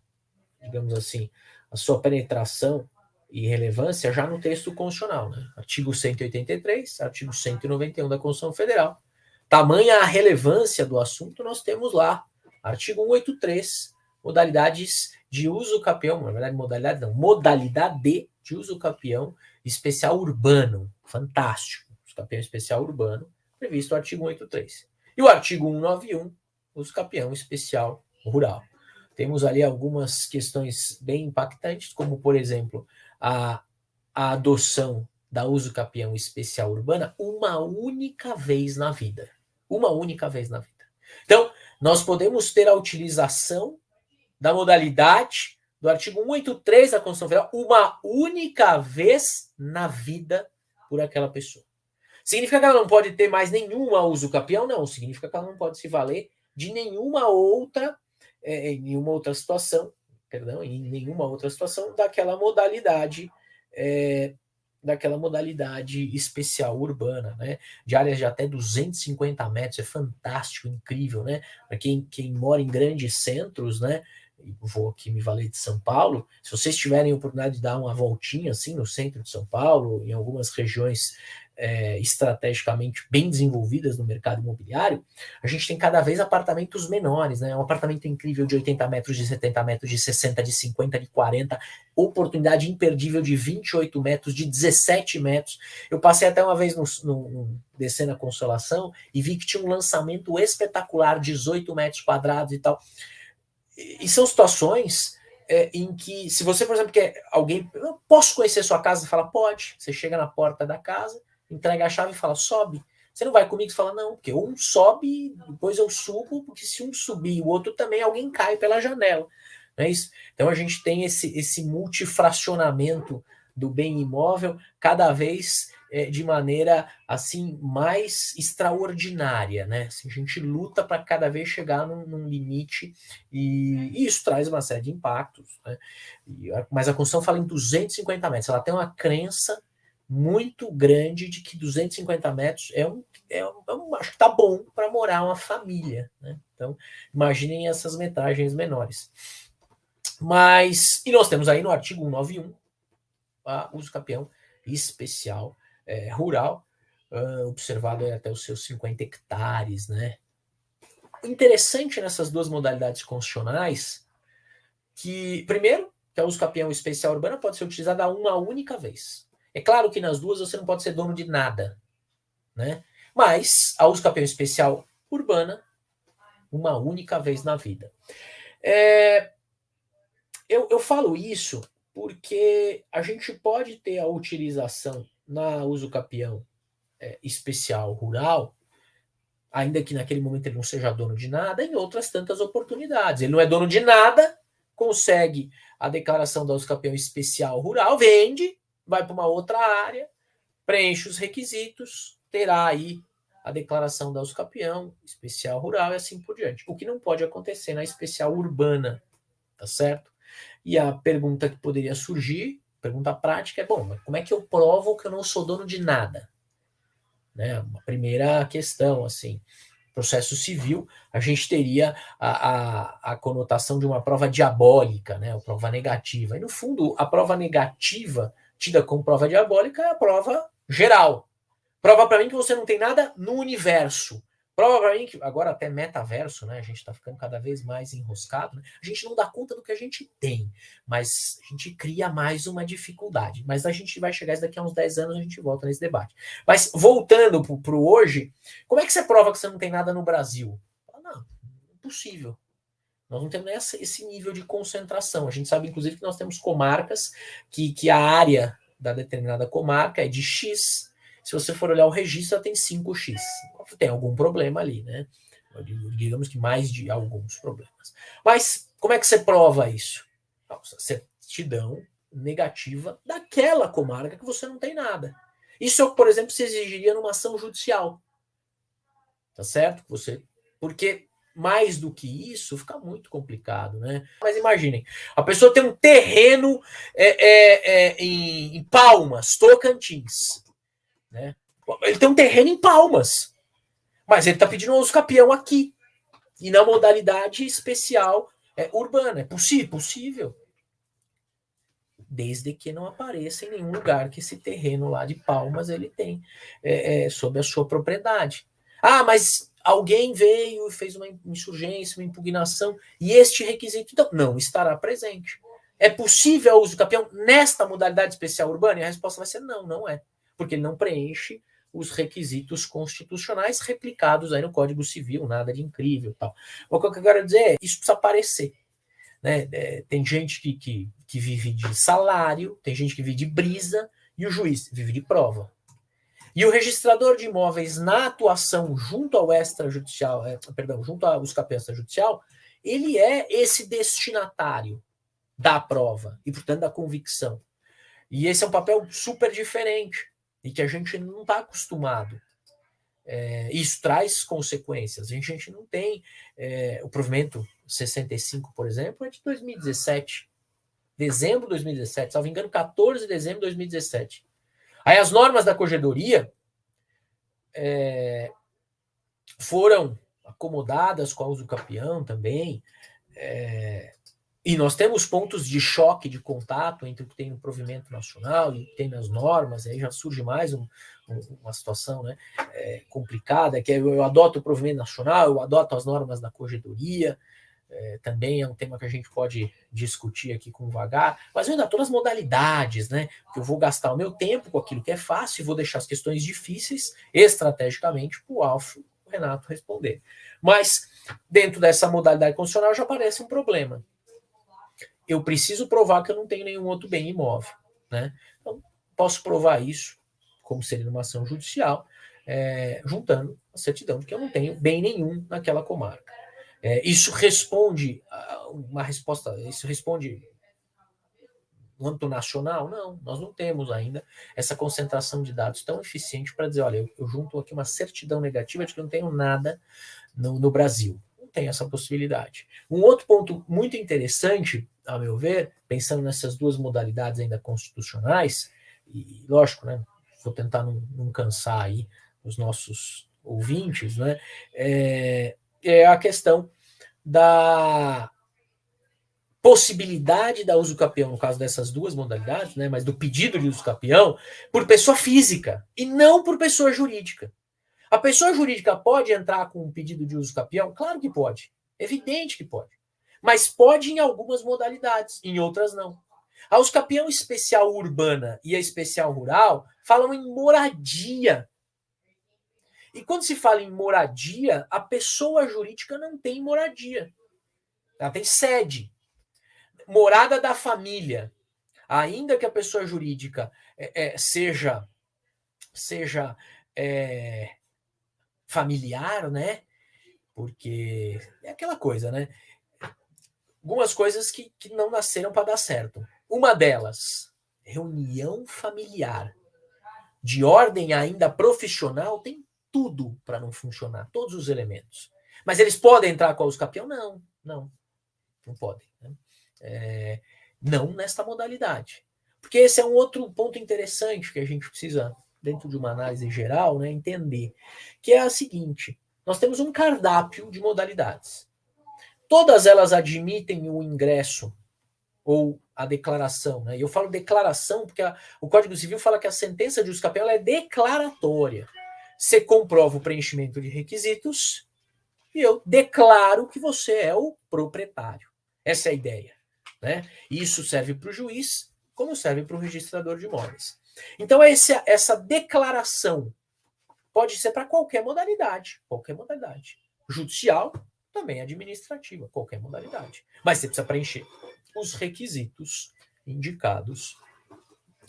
digamos assim, a sua penetração e relevância já no texto constitucional, né? Artigo 183, artigo 191 da Constituição Federal. Tamanha a relevância do assunto, nós temos lá, artigo 183, modalidades de uso capião, na verdade, modalidade de uso capião especial urbano, fantástico, uso capião especial urbano, previsto no artigo 183. E o artigo 191, uso capião especial rural. Temos ali algumas questões bem impactantes, como, por exemplo, a adoção da uso capião especial urbana uma única vez na vida. Uma única vez na vida. Então, nós podemos ter a utilização da modalidade do artigo 183 da Constituição Federal uma única vez na vida por aquela pessoa. Significa que ela não pode ter mais nenhuma uso capião? Não. Significa que ela não pode se valer de nenhuma outra situação, em nenhuma outra situação daquela modalidade especial urbana, né? De áreas de até 250 metros, é fantástico, incrível, né? Para quem mora em grandes centros, né? Vou aqui me valer de São Paulo, se vocês tiverem a oportunidade de dar uma voltinha assim no centro de São Paulo, em algumas regiões estrategicamente bem desenvolvidas no mercado imobiliário, a gente tem cada vez apartamentos menores, né? Um apartamento incrível de 80 metros, de 70 metros, de 60, de 50, de 40, oportunidade imperdível de 28 metros, de 17 metros. Eu passei até uma vez descendo a Consolação e vi que tinha um lançamento espetacular, 18 metros quadrados e tal. E são situações em que, se você, por exemplo, quer alguém, eu posso conhecer sua casa? Você fala, pode. Você chega na porta da casa, entrega a chave e fala, sobe. Você não vai comigo e fala, não, porque um sobe, depois eu subo, porque se um subir e o outro também, alguém cai pela janela. Não é isso? Então a gente tem esse multifracionamento do bem imóvel cada vez de maneira assim mais extraordinária, né? Assim, a gente luta para cada vez chegar num limite e isso traz uma série de impactos, né? Mas a Constituição fala em 250 metros, ela tem uma crença muito grande de que 250 metros acho que tá bom para morar uma família, né? Então, imaginem essas metragens menores. E nós temos aí no artigo 191 uso capião especial rural, observado até os seus 50 hectares, né? O interessante nessas duas modalidades constitucionais, que, primeiro, que a uso capião especial urbana pode ser utilizada uma única vez. É claro que nas duas você não pode ser dono de nada, né? Mas a uso capião especial urbana, uma única vez na vida. Eu falo isso porque a gente pode ter a utilização na uso capião especial rural, ainda que naquele momento ele não seja dono de nada, em outras tantas oportunidades. Ele não é dono de nada, consegue a declaração da uso capião especial rural, vende, vai para uma outra área, preenche os requisitos, terá aí a declaração da uso capião especial rural e assim por diante. O que não pode acontecer na especial urbana, tá certo? E a pergunta que poderia surgir, pergunta prática, é, bom, mas como é que eu provo que eu não sou dono de nada? Né? Uma primeira questão, assim, processo civil, a gente teria a conotação de uma prova diabólica, né? A prova negativa. E, no fundo, a prova negativa, tida como prova diabólica, é a prova geral. Prova para mim que você não tem nada no universo. Prova para mim que, agora até metaverso, né? A gente está ficando cada vez mais enroscado. Né? A gente não dá conta do que a gente tem, mas a gente cria mais uma dificuldade. Mas a gente vai chegar daqui a uns 10 anos, a gente volta nesse debate. Mas voltando para o hoje, como é que você prova que você não tem nada no Brasil? Não, impossível. Nós não temos esse nível de concentração. A gente sabe, inclusive, que nós temos comarcas que a área da determinada comarca é de X. Se você for olhar o registro, ela tem 5x. Tem algum problema ali, né? Digamos que mais de alguns problemas. Mas como é que você prova isso? Certidão negativa daquela comarca que você não tem nada. Isso, por exemplo, se exigiria numa ação judicial. Tá certo? Porque mais do que isso, fica muito complicado, né? Mas imaginem, a pessoa tem um terreno em Palmas, Tocantins. Né? Ele tem um terreno em Palmas, mas ele está pedindo um uso capião aqui e na modalidade especial urbana. É possível, desde que não apareça em nenhum lugar que esse terreno lá de Palmas ele tem sob a sua propriedade. Ah, mas alguém veio e fez uma insurgência, uma impugnação e este requisito então não estará presente. É possível o uso capião nesta modalidade especial urbana? E a resposta vai ser não, não é. Porque ele não preenche os requisitos constitucionais replicados aí no Código Civil, nada de incrível. Tal. O que eu quero dizer é, isso precisa aparecer. Né? Tem gente que vive de salário, tem gente que vive de brisa, e o juiz vive de prova. E o registrador de imóveis na atuação junto ao extrajudicial, junto ao capião extrajudicial, ele é esse destinatário da prova e, portanto, da convicção. E esse é um papel super diferente e que a gente não está acostumado. Isso traz consequências. A gente não tem... o provimento 65, por exemplo, é de 2017. Dezembro de 2017. Salvo engano, 14 de dezembro de 2017. Aí as normas da corregedoria foram acomodadas com a uso capião também. E nós temos pontos de choque, de contato entre o que tem no provimento nacional e o que tem nas normas, aí já surge mais uma situação, né, complicada, que eu adoto o provimento nacional, eu adoto as normas da corregedoria, também é um tema que a gente pode discutir aqui com o Vagar, mas eu ainda todas as modalidades, né, que eu vou gastar o meu tempo com aquilo que é fácil e vou deixar as questões difíceis, estrategicamente, para o Alfo, o Renato responder. Mas, dentro dessa modalidade constitucional, já aparece um problema. Eu preciso provar que eu não tenho nenhum outro bem imóvel. Né? Então, posso provar isso, como seria numa ação judicial, juntando a certidão de que eu não tenho bem nenhum naquela comarca. Isso responde uma resposta, isso responde no âmbito nacional? Não, nós não temos ainda essa concentração de dados tão eficiente para dizer, olha, eu junto aqui uma certidão negativa de que eu não tenho nada no Brasil. Não tem essa possibilidade. Um outro ponto muito interessante, a meu ver, pensando nessas duas modalidades ainda constitucionais, e lógico, né, vou tentar não cansar aí os nossos ouvintes, né, é a questão possibilidade da uso capião, no caso dessas duas modalidades, né, mas do pedido de uso capião, por pessoa física e não por pessoa jurídica. A pessoa jurídica pode entrar com um pedido de uso capião? Claro que pode. Evidente que pode. Mas pode em algumas modalidades, em outras não. A uso capião especial urbana e a especial rural falam em moradia. E quando se fala em moradia, a pessoa jurídica não tem moradia. Ela tem sede. Morada da família. Ainda que a pessoa jurídica seja familiar, né? Porque é aquela coisa, né? Algumas coisas que não nasceram para dar certo. Uma delas, reunião familiar. De ordem ainda profissional, tem tudo para não funcionar, todos os elementos. Mas eles podem entrar com a uso capião? Não podem. Né? Não nesta modalidade. Porque esse é um outro ponto interessante que a gente precisa, dentro de uma análise geral, né, entender, que é a seguinte: nós temos um cardápio de modalidades. Todas elas admitem o ingresso ou a declaração. Né? E eu falo declaração porque o Código Civil fala que a sentença de uso capião é declaratória. Você comprova o preenchimento de requisitos e eu declaro que você é o proprietário. Essa é a ideia. Né? Isso serve para o juiz, como serve para o registrador de imóveis. Então, essa declaração pode ser para qualquer modalidade. Judicial, também administrativa, qualquer modalidade. Mas você precisa preencher os requisitos indicados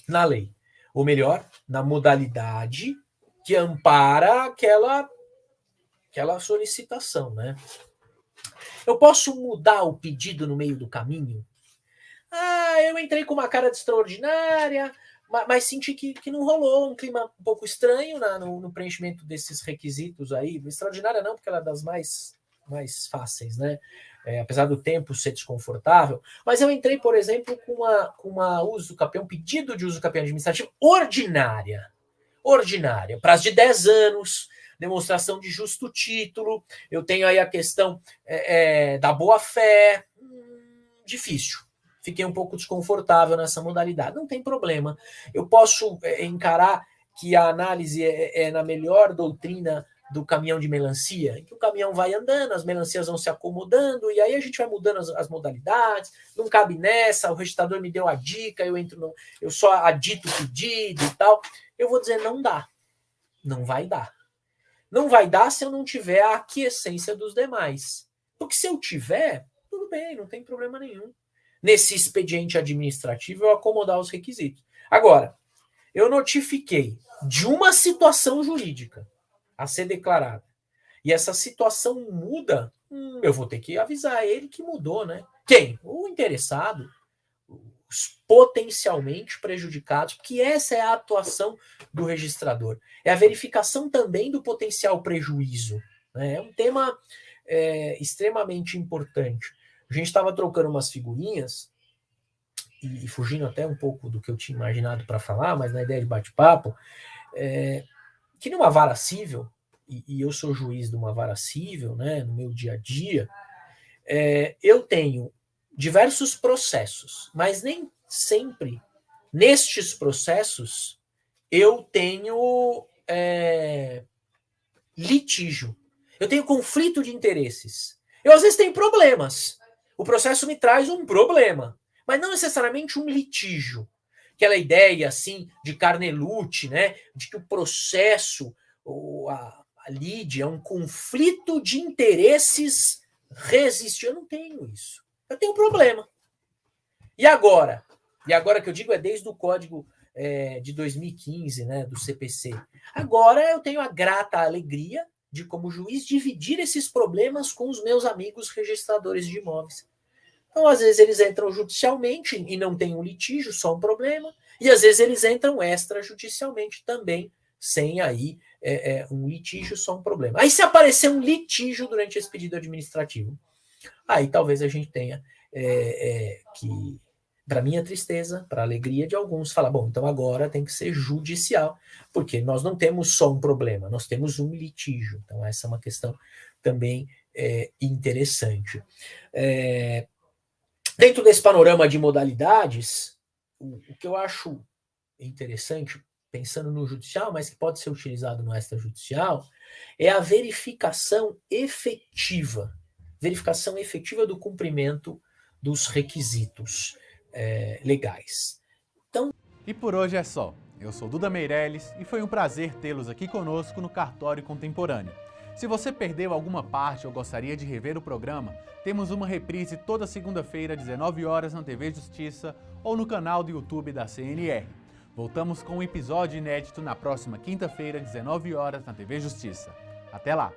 na lei. Ou melhor, na modalidade que ampara aquela solicitação. Né? Eu posso mudar o pedido no meio do caminho? Eu entrei com uma cara de extraordinária, mas senti que não rolou, um clima um pouco estranho no preenchimento desses requisitos aí. Extraordinária não, porque ela é das mais fáceis, né? Apesar do tempo ser desconfortável. Mas eu entrei, por exemplo, com uma uso capião, um pedido de uso capião administrativo ordinária. Prazo de 10 anos, demonstração de justo título. Eu tenho aí a questão da boa-fé. Difícil. Fiquei um pouco desconfortável nessa modalidade. Não tem problema. Eu posso encarar que a análise é na melhor doutrina do caminhão de melancia, em que o caminhão vai andando, as melancias vão se acomodando, e aí a gente vai mudando as modalidades, não cabe nessa, o registrador me deu a dica, eu só adito o pedido e tal. Eu vou dizer, não dá. Não vai dar. Não vai dar se eu não tiver a aquiescência dos demais. Porque se eu tiver, tudo bem, não tem problema nenhum. Nesse expediente administrativo, eu acomodar os requisitos. Agora, eu notifiquei de uma situação jurídica a ser declarada, e essa situação muda, eu vou ter que avisar ele que mudou, né? Quem? O interessado, os potencialmente prejudicados, porque essa é a atuação do registrador. É a verificação também do potencial prejuízo. Né? É um tema extremamente importante. A gente estava trocando umas figurinhas, e fugindo até um pouco do que eu tinha imaginado para falar, mas na ideia de bate-papo, que numa vara cível, e eu sou juiz de uma vara cível, né, no meu dia a dia, eu tenho diversos processos, mas nem sempre nestes processos eu tenho litígio. Eu tenho conflito de interesses. Eu às vezes tenho problemas. O processo me traz um problema, mas não necessariamente um litígio. Aquela ideia assim de Carnelucci, né, de que o processo, a lide é um conflito de interesses resiste. Eu não tenho isso. Eu tenho um problema. E agora? E agora que eu digo é desde o código de 2015, né, do CPC. Agora eu tenho a grata alegria de, como juiz, dividir esses problemas com os meus amigos registradores de imóveis. Então, às vezes, eles entram judicialmente e não tem um litígio, só um problema, e às vezes eles entram extrajudicialmente também, sem aí um litígio, só um problema. Aí, se aparecer um litígio durante esse pedido administrativo, aí talvez a gente tenha que, para minha tristeza, para a alegria de alguns, falar, bom, então agora tem que ser judicial, porque nós não temos só um problema, nós temos um litígio. Então, essa é uma questão também interessante. Dentro desse panorama de modalidades, o que eu acho interessante, pensando no judicial, mas que pode ser utilizado no extrajudicial, é a verificação efetiva do cumprimento dos requisitos legais. E por hoje é só. Eu sou Duda Meirelles e foi um prazer tê-los aqui conosco no Cartório Contemporâneo. Se você perdeu alguma parte ou gostaria de rever o programa, temos uma reprise toda segunda-feira, 19 horas, na TV Justiça ou no canal do YouTube da CNR. Voltamos com um episódio inédito na próxima quinta-feira, 19 horas, na TV Justiça. Até lá!